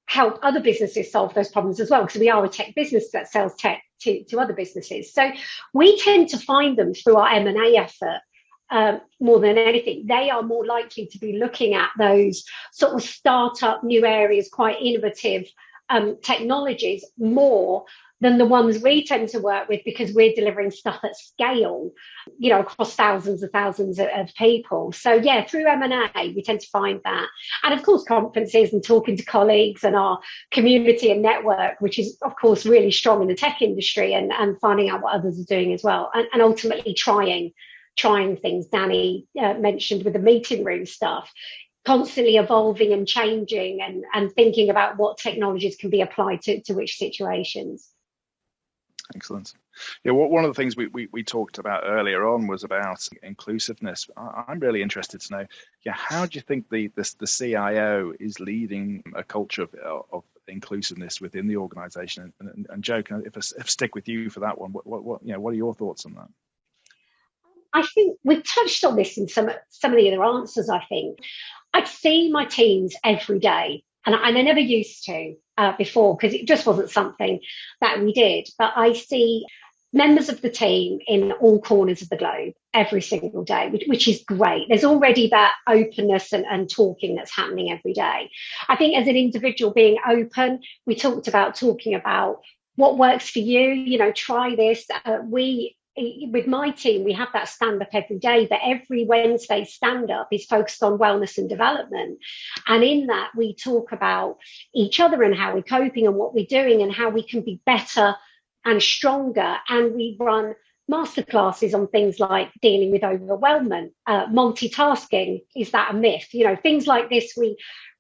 S4: help other businesses solve those problems as well, because we are a tech business that sells tech to other businesses. So we tend to find them through our M&A effort. More than anything, they are more likely to be looking at those sort of startup new areas, quite innovative technologies, more than the ones we tend to work with, because we're delivering stuff at scale, across thousands of people. So yeah, through M&A, we tend to find that. And of course, conferences and talking to colleagues and our community and network, which is of course really strong in the tech industry, and finding out what others are doing as well. And ultimately trying things Danny mentioned with the meeting room stuff, constantly evolving and changing and thinking about what technologies can be applied to which situations.
S1: Excellent. Yeah, one of the things we talked about earlier on was about inclusiveness. I'm really interested to know, how do you think the CIO is leading a culture of inclusiveness within the organisation? And Joe, if I stick with you for that one, what are your thoughts on that?
S4: I think we've touched on this in some of the other answers. I think I see my teams every day, and I never used to before, because it just wasn't something that we did. But I see members of the team in all corners of the globe every single day, which is great. There's already that openness and talking that's happening every day. I think as an individual being open, we talked about talking about what works for you, try this. With my team, we have that stand up every day, but every Wednesday stand up is focused on wellness and development. And in that, we talk about each other and how we're coping and what we're doing and how we can be better and stronger. And we run masterclasses on things like dealing with overwhelmment, multitasking. Is that a myth? Things like this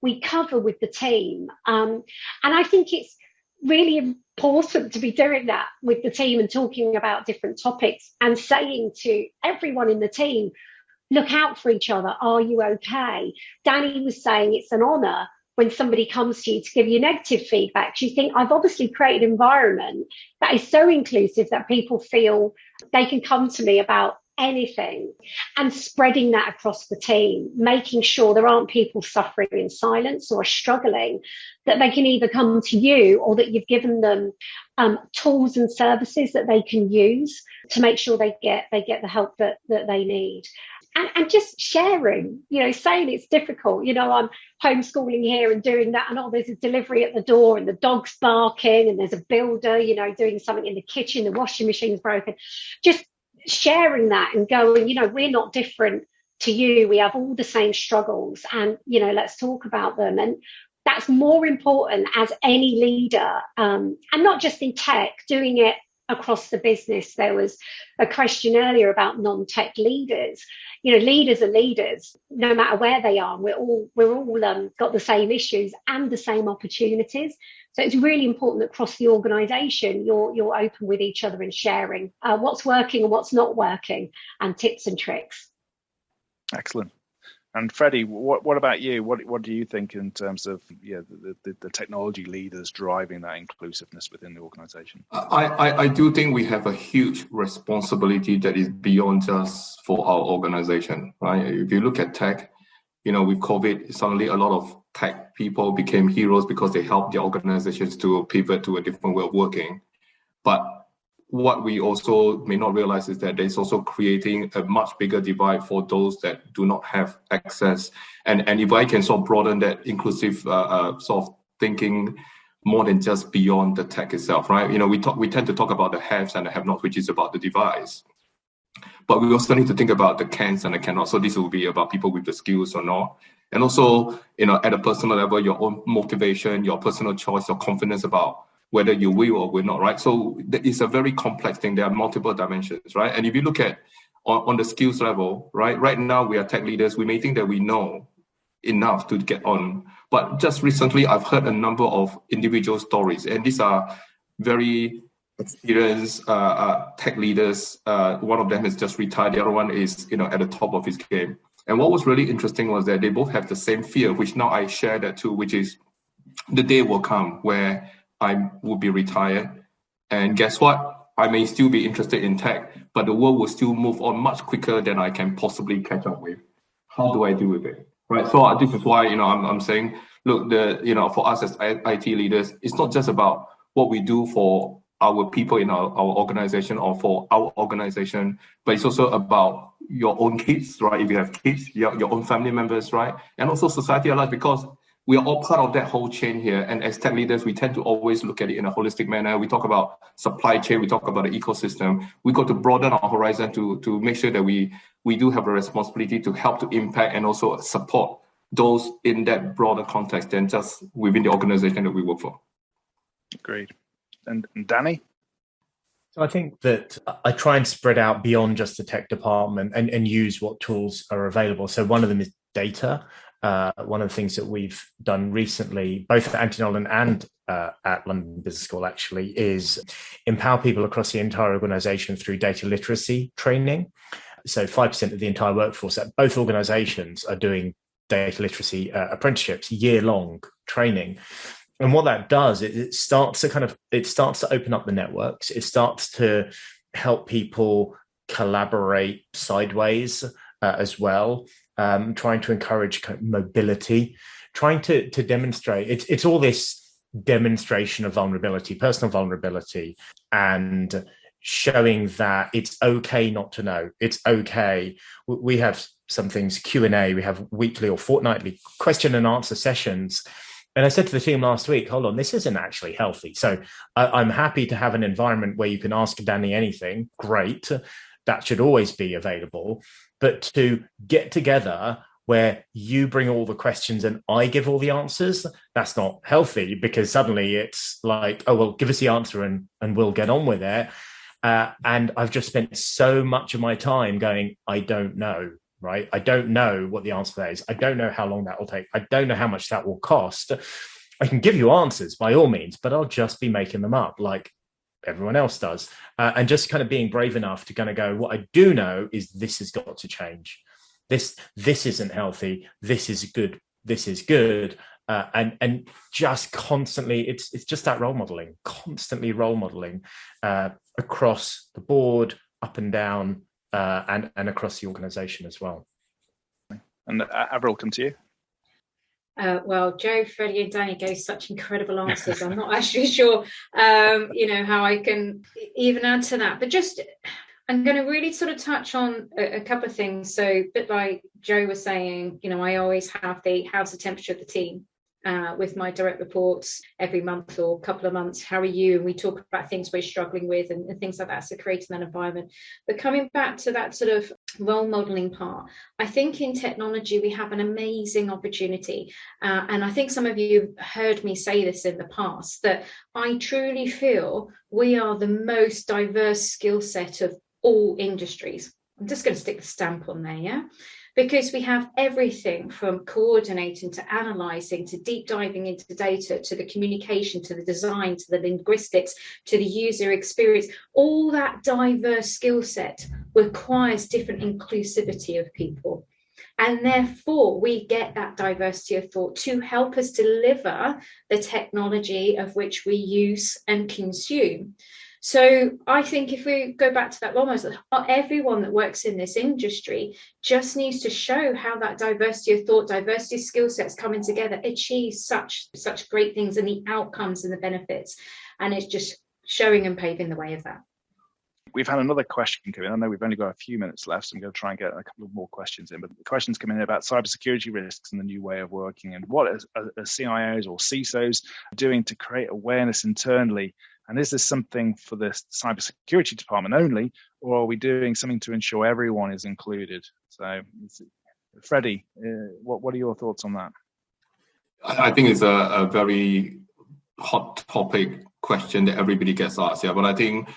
S4: we cover with the team. And I think it's really important to be doing that with the team and talking about different topics and saying to everyone in the team, look out for each other. Are you okay? Danny was saying it's an honour when somebody comes to you to give you negative feedback. You think, I've obviously created an environment that is so inclusive that people feel they can come to me about anything, and spreading that across the team, making sure there aren't people suffering in silence or struggling, that they can either come to you or that you've given them tools and services that they can use to make sure they get the help that they need. And just sharing, saying it's difficult. I'm homeschooling here and doing that, and there's a delivery at the door and the dog's barking and there's a builder, doing something in the kitchen, the washing machine's broken. Just sharing that and going, we're not different to you. We have all the same struggles, and let's talk about them. And that's more important as any leader, and not just in tech, doing it across the business. There was a question earlier about non-tech leaders. Leaders are leaders, no matter where they are. We're all got the same issues and the same opportunities. So it's really important that across the organisation, you're open with each other and sharing what's working and what's not working, and tips and tricks.
S1: Excellent. And Freddie, what about you? What do you think in terms of the technology leaders driving that inclusiveness within the organisation?
S6: I do think we have a huge responsibility that is beyond just for our organisation, right? If you look at tech, with COVID, suddenly a lot of tech people became heroes because they helped their organizations to pivot to a different way of working. But what we also may not realize is that there's also creating a much bigger divide for those that do not have access. And if I can sort of broaden that inclusive sort of thinking more than just beyond the tech itself, right? We tend to talk about the haves and the have-nots, which is about the device. But we also need to think about the cans and the cannot. So this will be about people with the skills or not. And also, at a personal level, your own motivation, your personal choice, your confidence about whether you will or will not, right? So it's a very complex thing. There are multiple dimensions, right? And if you look at on the skills level, right now we are tech leaders. We may think that we know enough to get on. But just recently, I've heard a number of individual stories, and these are very experienced tech leaders. One of them has just retired. The other one is, at the top of his game. And what was really interesting was that they both have the same fear, which now I share that too, which is the day will come where I will be retired. And guess what? I may still be interested in tech, but the world will still move on much quicker than I can possibly catch up with. How do I deal with it? Right. So this is why, I'm saying, look, for us as IT leaders, it's not just about what we do for our people in our organization or for our organization, but it's also about your own kids, right? If you have kids, your own family members, right? And also society at large, because we are all part of that whole chain here. And as tech leaders, we tend to always look at it in a holistic manner. We talk about supply chain, we talk about the ecosystem. We got to broaden our horizon to make sure that we do have a responsibility to help to impact and also support those in that broader context than just within the organization that we work for.
S1: Great. And Danny?
S5: So I think that I try and spread out beyond just the tech department and use what tools are available. So one of them is data. One of the things that we've done recently, both at Anti-Nolan and at London Business School actually, is empower people across the entire organisation through data literacy training. So 5% of the entire workforce at both organisations are doing data literacy apprenticeships, year-long training. And what that does, it starts to open up the networks. It starts to help people collaborate sideways as well. Trying to encourage mobility, trying to demonstrate. It's all this demonstration of vulnerability, personal vulnerability, and showing that it's okay not to know. It's okay. We have some things, Q&A, we have weekly or fortnightly question and answer sessions. And I said to the team last week, hold on, this isn't actually healthy. So I'm happy to have an environment where you can ask Danny anything. Great. That should always be available. But to get together where you bring all the questions and I give all the answers, that's not healthy, because suddenly it's like, oh, well, give us the answer and we'll get on with it. And I've just spent so much of my time going, I don't know, right? I don't know what the answer is. I don't know how long that will take. I don't know how much that will cost. I can give you answers by all means, but I'll just be making them up like everyone else does. And just kind of being brave enough to kind of go, what I do know is this has got to change. This isn't healthy. This is good. This is good. And just constantly, it's just that role modeling, constantly role modeling across the board, up and down, and across the organization as well.
S1: And Avril, come to you.
S3: Well, Joe, Freddie and Danny gave such incredible answers. I'm not actually sure, how I can even add to that. But just, I'm going to really sort of touch on a couple of things. So a bit like Joe was saying, I always have how's the temperature of the team? with my direct reports every month or couple of months. How are you? And we talk about things we're struggling with and things like that. So creating that environment. But coming back to that sort of role modeling part, I think in technology we have an amazing opportunity. And I think some of you have heard me say this in the past, that I truly feel we are the most diverse skill set of all industries. I'm just going to stick the stamp on there, yeah? Because we have everything from coordinating to analysing to deep diving into data to the communication to the design to the linguistics to the user experience. All that diverse skill set requires different inclusivity of people. And therefore, we get that diversity of thought to help us deliver the technology of which we use and consume. So I think if we go back to that role model, everyone that works in this industry just needs to show how that diversity of thought, diversity of skill sets coming together achieves such great things and the outcomes and the benefits. And it's just showing and paving the way of that.
S1: We've had another question come in. I know we've only got a few minutes left, so I'm going to try and get a couple of more questions in. But the questions come in about cybersecurity risks and the new way of working, and what are CIOs or CISOs doing to create awareness internally. And is this something for the cybersecurity department only, or are we doing something to ensure everyone is included? So, Freddie, what are your thoughts on that?
S6: I think it's a very hot topic question that everybody gets asked. Yeah, but I think,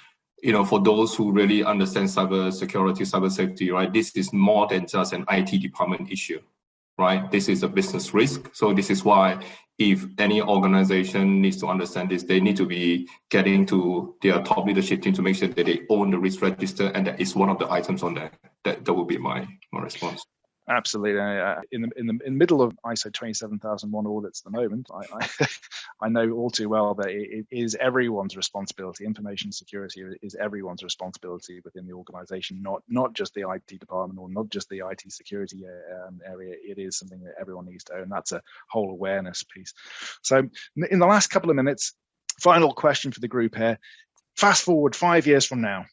S6: for those who really understand cybersecurity, cyber safety, right, this is more than just an IT department issue, right? This is a business risk. So this is why if any organization needs to understand this, they need to be getting to their top leadership team to make sure that they own the risk register, and that is one of the items on there. That would be my response.
S1: Absolutely. In the middle of ISO 27001 audits at the moment, I know all too well that it is everyone's responsibility. Information security is everyone's responsibility within the organization, not just the IT department or not just the IT security area. It is something that everyone needs to own. That's a whole awareness piece. So in the last couple of minutes, final question for the group here. Fast forward 5 years from now.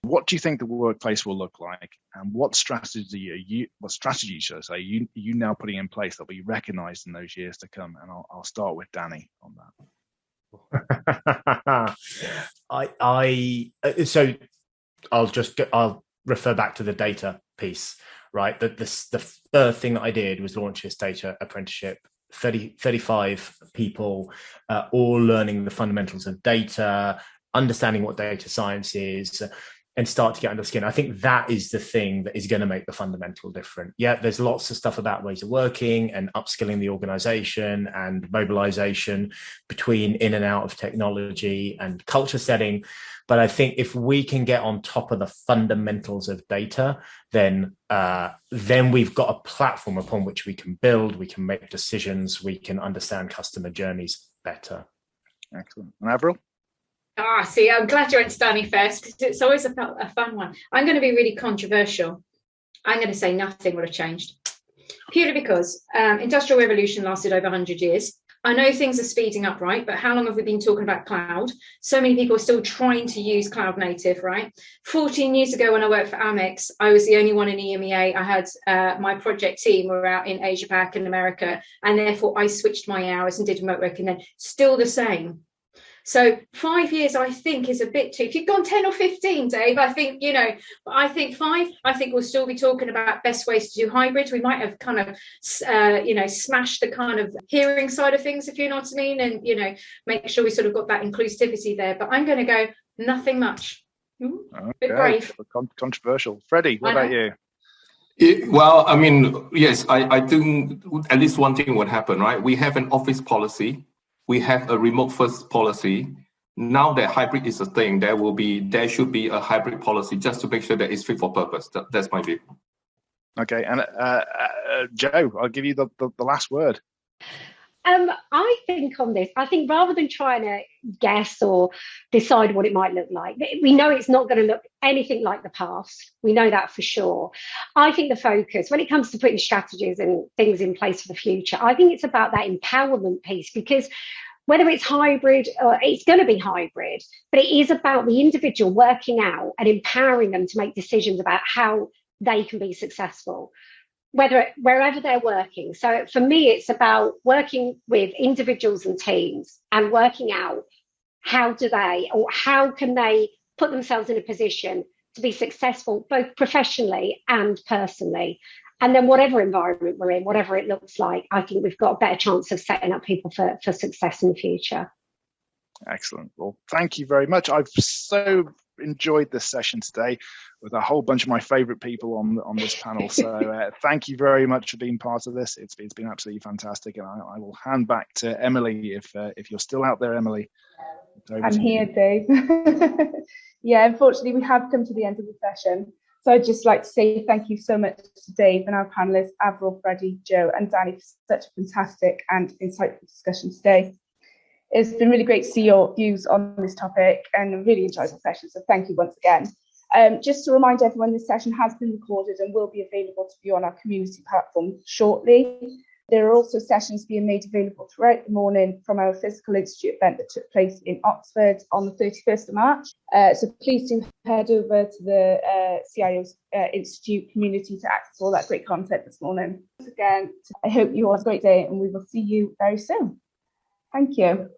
S1: What do you think the workplace will look like, and what strategies should I say you now putting in place that'll be recognised in those years to come? And I'll start with Danny on
S5: that. So I'll refer back to the data piece, right? The third thing that I did was launch this data apprenticeship. 35 people, all learning the fundamentals of data, understanding what data science is, and start to get under the skin. I think that is the thing that is going to make the fundamental difference. Yeah, there's lots of stuff about ways of working and upskilling the organization and mobilization between in and out of technology and culture setting. But I think if we can get on top of the fundamentals of data, then we've got a platform upon which we can build, we can make decisions, we can understand customer journeys better.
S1: Excellent. And Avril?
S3: See, I'm glad you went to Danny first, because it's always a fun one. I'm going to be really controversial. I'm going to say nothing would have changed. Purely because Industrial Revolution lasted over 100 years. I know things are speeding up, right? But how long have we been talking about cloud? So many people are still trying to use cloud native, right? 14 years ago when I worked for Amex, I was the only one in EMEA. I had my project team were out in Asia Pac and America, and therefore I switched my hours and did remote work, and then still the same. So 5 years, I think, is a bit too. If you've gone 10 or 15, Dave, I think, I think 5, I think we'll still be talking about best ways to do hybrid. We might have kind of, smashed the kind of hearing side of things, if you know what I mean, and, make sure we sort of got that inclusivity there. But I'm going to go nothing much.
S1: Okay.
S3: Bit brave.
S1: Controversial. Freddie, what about you?
S6: Well, I mean, yes, I think at least one thing would happen, right? We have an office policy. We have a remote first policy. Now that hybrid is a thing, there should be a hybrid policy just to make sure that it's fit for purpose. That's my view.
S1: Okay, and Joe, I'll give you the last word.
S4: I think on this, rather than trying to guess or decide what it might look like, we know it's not going to look anything like the past. We know that for sure. I think the focus, when it comes to putting strategies and things in place for the future, I think it's about that empowerment piece, because whether it's hybrid or it's going to be hybrid, but it is about the individual working out and empowering them to make decisions about how they can be successful. wherever they're working. So for me, it's about working with individuals and teams and working out how can they put themselves in a position to be successful, both professionally and personally. And then whatever environment we're in, whatever it looks like, I think we've got a better chance of setting up people for success in the future.
S1: Excellent. Well, thank you very much. I've so enjoyed this session today with a whole bunch of my favorite people on this panel. So thank you very much for being part of this. It's been absolutely fantastic. And I will hand back to Emily if you're still out there, Emily.
S2: I'm here, Dave. Yeah, unfortunately, we have come to the end of the session. So I'd just like to say thank you so much to Dave and our panelists, Avril, Freddie, Joe and Danny, for such a fantastic and insightful discussion today. It's been really great to see your views on this topic and really enjoyed the session. So thank you once again. Just to remind everyone, this session has been recorded and will be available to view on our community platform shortly. There are also sessions being made available throughout the morning from our physical institute event that took place in Oxford on the 31st of March. So please do head over to the CIO's Institute community to access all that great content this morning. Once again, I hope you all have a great day and we will see you very soon. Thank you.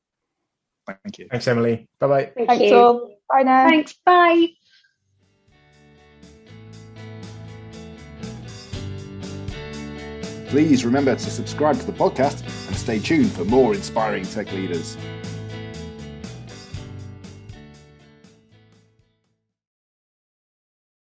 S1: Thank you.
S5: Thanks, Emily. Bye-bye.
S2: Thanks all. Bye now.
S4: Thanks. Bye.
S7: Please remember to subscribe to the podcast and stay tuned for more inspiring tech leaders.